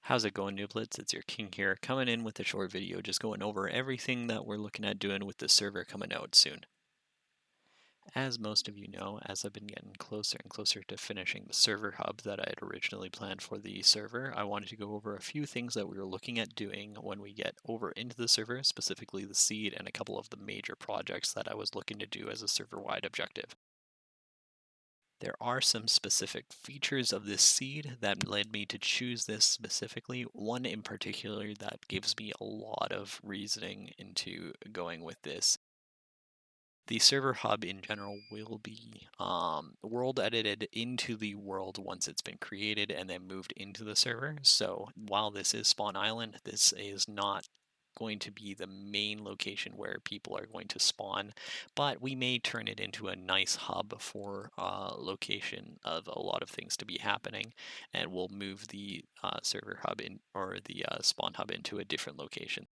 How's it going, Nooblets? It's your king here, coming in with a short video just going over everything that we're looking at doing with the server coming out soon. As most of you know, as I've been getting closer and closer to finishing the server hub that I had originally planned for the server, I wanted to go over a few things that we were looking at doing when we get over into the server, specifically the seed and a couple of the major projects that I was looking to do as a server-wide objective. There are some specific features of this seed that led me to choose this specifically. One in particular that gives me a lot of reasoning into going with this. The server hub in general will be world edited into the world once it's been created and then moved into the server. So while this is Spawn Island, this is not going to be the main location where people are going to spawn, but we may turn it into a nice hub for location of a lot of things to be happening, and we'll move the server hub in or the spawn hub into a different location.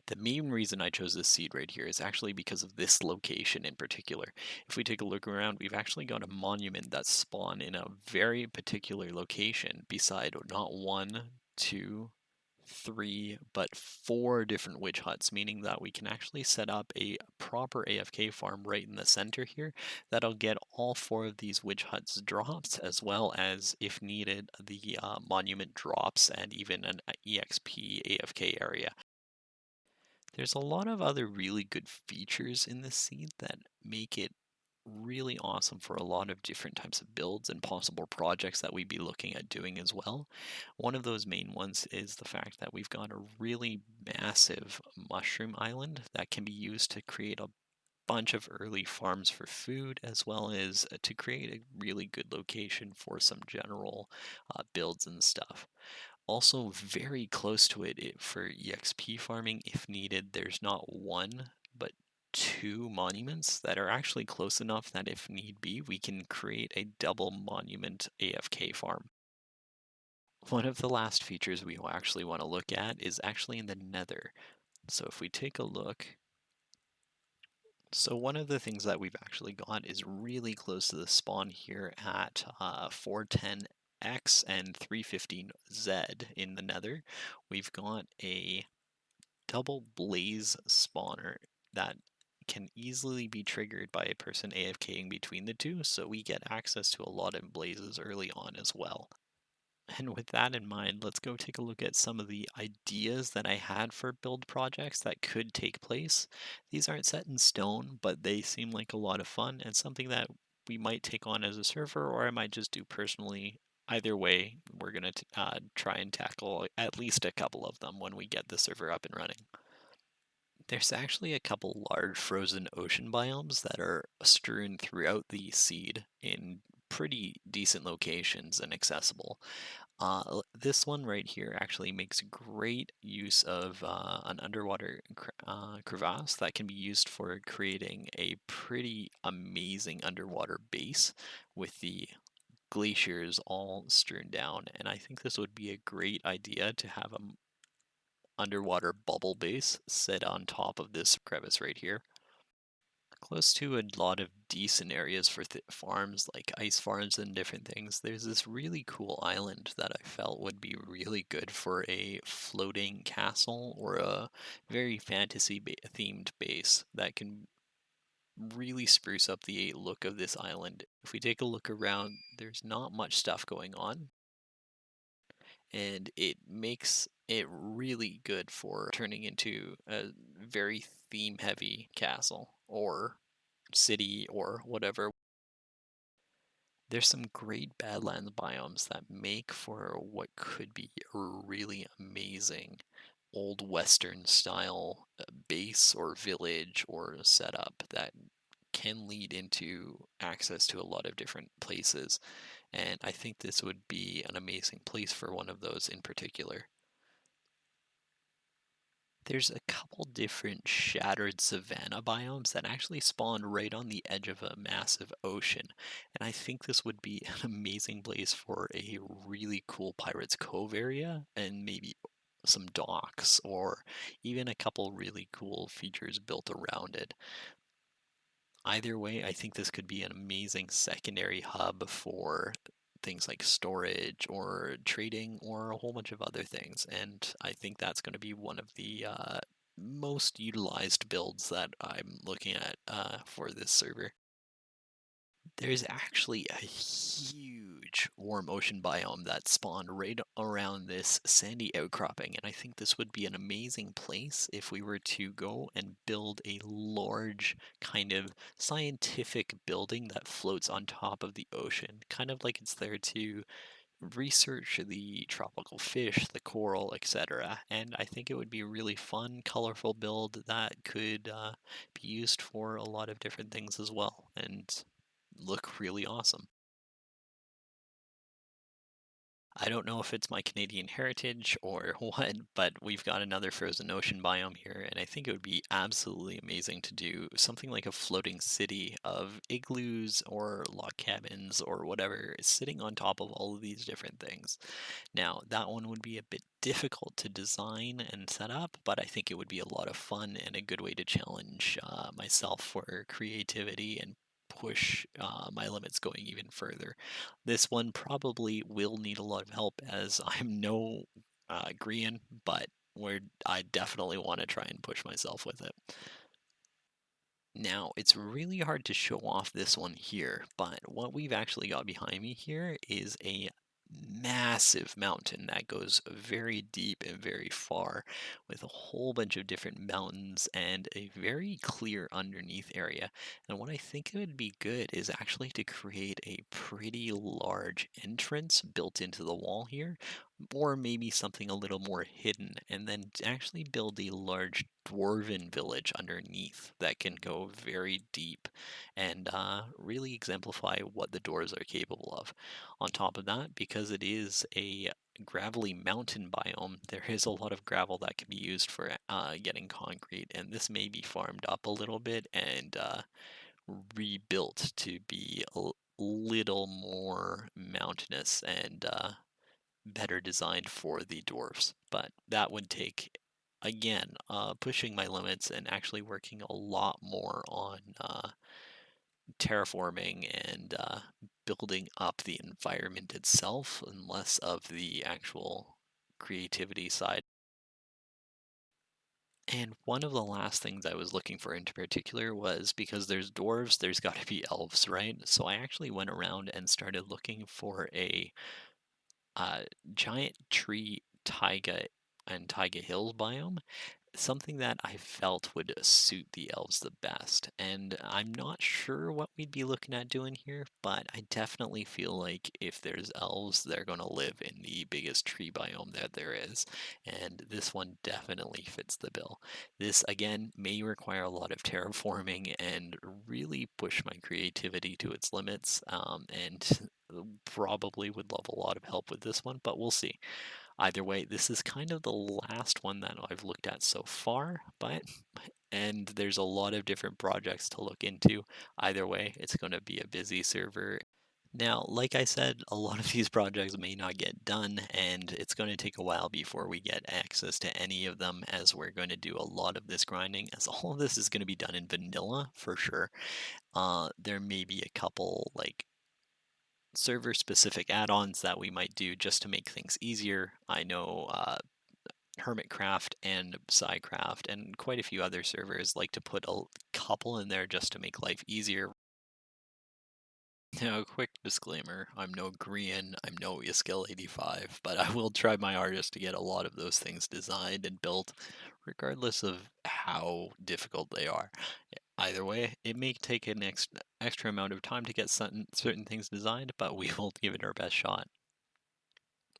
The main reason I chose this seed right here is actually because of this location in particular. If we take a look around, we've actually got a monument that's spawned in a very particular location beside not one, two, three, but four different witch huts, meaning that we can actually set up a proper AFK farm right in the center here that'll get all four of these witch huts drops, as well as, if needed, the monument drops and even an EXP AFK area. There's a lot of other really good features in this seed that make it really awesome for a lot of different types of builds and possible projects that we'd be looking at doing as well. One of those main ones is the fact that we've got a really massive mushroom island that can be used to create a bunch of early farms for food, as well as to create a really good location for some general builds and stuff. Also, very close to it for EXP farming, if needed, there's not one, but two monuments that are actually close enough that if need be, we can create a double monument AFK farm. One of the last features we will actually want to look at is actually in the Nether. So if we take a look, so one of the things that we've actually got is really close to the spawn here at 410X and 315Z in the Nether. We've got a double blaze spawner that can easily be triggered by a person AFKing between the two, so we get access to a lot of blazes early on as well. And with that in mind, let's go take a look at some of the ideas that I had for build projects that could take place. These aren't set in stone, but they seem like a lot of fun and something that we might take on as a server, or I might just do personally. Either way, we're going to try and tackle at least a couple of them when we get the server up and running. There's actually a couple large frozen ocean biomes that are strewn throughout the seed in pretty decent locations and accessible. This one right here actually makes great use of an underwater crevasse that can be used for creating a pretty amazing underwater base with the glaciers all strewn down. And I think this would be a great idea to have a underwater bubble base sit on top of this crevice right here. Close to a lot of decent areas for farms like ice farms and different things, there's this really cool island that I felt would be really good for a floating castle or a very fantasy themed base that can really spruce up the look of this island. If we take a look around, there's not much stuff going on, and it makes it really good for turning into a very theme heavy castle or city or whatever. There's some great Badlands biomes that make for what could be a really amazing old western style base or village or setup that can lead into access to a lot of different places. And I think this would be an amazing place for one of those in particular. There's a couple different shattered savanna biomes that actually spawn right on the edge of a massive ocean, and I think this would be an amazing place for a really cool Pirates Cove area and maybe some docks or even a couple really cool features built around it. Either way, I think this could be an amazing secondary hub for things like storage or trading or a whole bunch of other things. And I think that's going to be one of the most utilized builds that I'm looking at for this server. There's actually a huge warm ocean biome that spawned right around this sandy outcropping, and I think this would be an amazing place if we were to go and build a large kind of scientific building that floats on top of the ocean, kind of like it's there to research the tropical fish, the coral, etc. And I think it would be a really fun, colorful build that could be used for a lot of different things as well and look really awesome. I don't know if it's my Canadian heritage or what, but we've got another frozen ocean biome here, and I think it would be absolutely amazing to do something like a floating city of igloos or log cabins or whatever, sitting on top of all of these different things. Now, that one would be a bit difficult to design and set up, but I think it would be a lot of fun and a good way to challenge myself for creativity and push my limits going even further. This one probably will need a lot of help as I'm no Grian, but I definitely want to try and push myself with it. Now, it's really hard to show off this one here, but what we've actually got behind me here is a massive mountain that goes very deep and very far with a whole bunch of different mountains and a very clear underneath area. And what I think it would be good is actually to create a pretty large entrance built into the wall here, or maybe something a little more hidden, and then to actually build a large dwarven village underneath that can go very deep and really exemplify what the dwarves are capable of. On top of that, because it is a gravelly mountain biome, there is a lot of gravel that can be used for getting concrete, and this may be farmed up a little bit and rebuilt to be a little more mountainous and better designed for the dwarfs. But that would take, again, pushing my limits and actually working a lot more on terraforming and building up the environment itself and less of the actual creativity side. And one of the last things I was looking for in particular was because there's dwarves, there's got to be elves, right? So I actually went around and started looking for a uh, giant tree taiga and taiga hills biome, something that I felt would suit the elves the best. And I'm not sure what we'd be looking at doing here, but I definitely feel like if there's elves, they're going to live in the biggest tree biome that there is. And this one definitely fits the bill. This, again, may require a lot of terraforming and really push my creativity to its limits. And probably would love a lot of help with this one, but we'll see. Either way, this is kind of the last one that I've looked at so far, but and there's a lot of different projects to look into. Either way, it's going to be a busy server. Now, like I said, a lot of these projects may not get done, and it's going to take a while before we get access to any of them, as we're going to do a lot of this grinding, as all of this is going to be done in vanilla for sure. There may be a couple like server specific add-ons that we might do just to make things easier. I know Hermitcraft and Psycraft and quite a few other servers like to put a couple in there just to make life easier. Now, a quick disclaimer, I'm no Grian, I'm no Iskill85, but I will try my hardest to get a lot of those things designed and built, regardless of how difficult they are. Either way, it may take an extra amount of time to get certain things designed, but we will give it our best shot.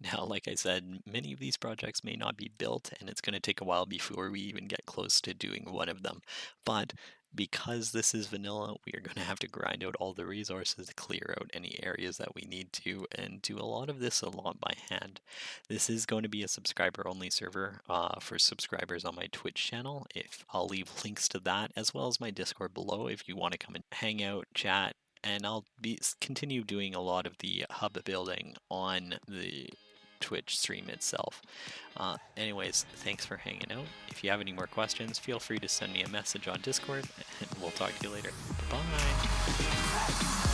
Now, like I said, many of these projects may not be built, and it's going to take a while before we even get close to doing one of them. But because this is vanilla, we are going to have to grind out all the resources to clear out any areas that we need to, and do a lot of this a lot by hand. This is going to be a subscriber-only server for subscribers on my Twitch channel. If I'll leave links to that, as well as my Discord below if you want to come and hang out, chat, and I'll continue doing a lot of the hub building on the Twitch stream itself. Anyways, thanks for hanging out. If you have any more questions, feel free to send me a message on Discord, and we'll talk to you later. Bye!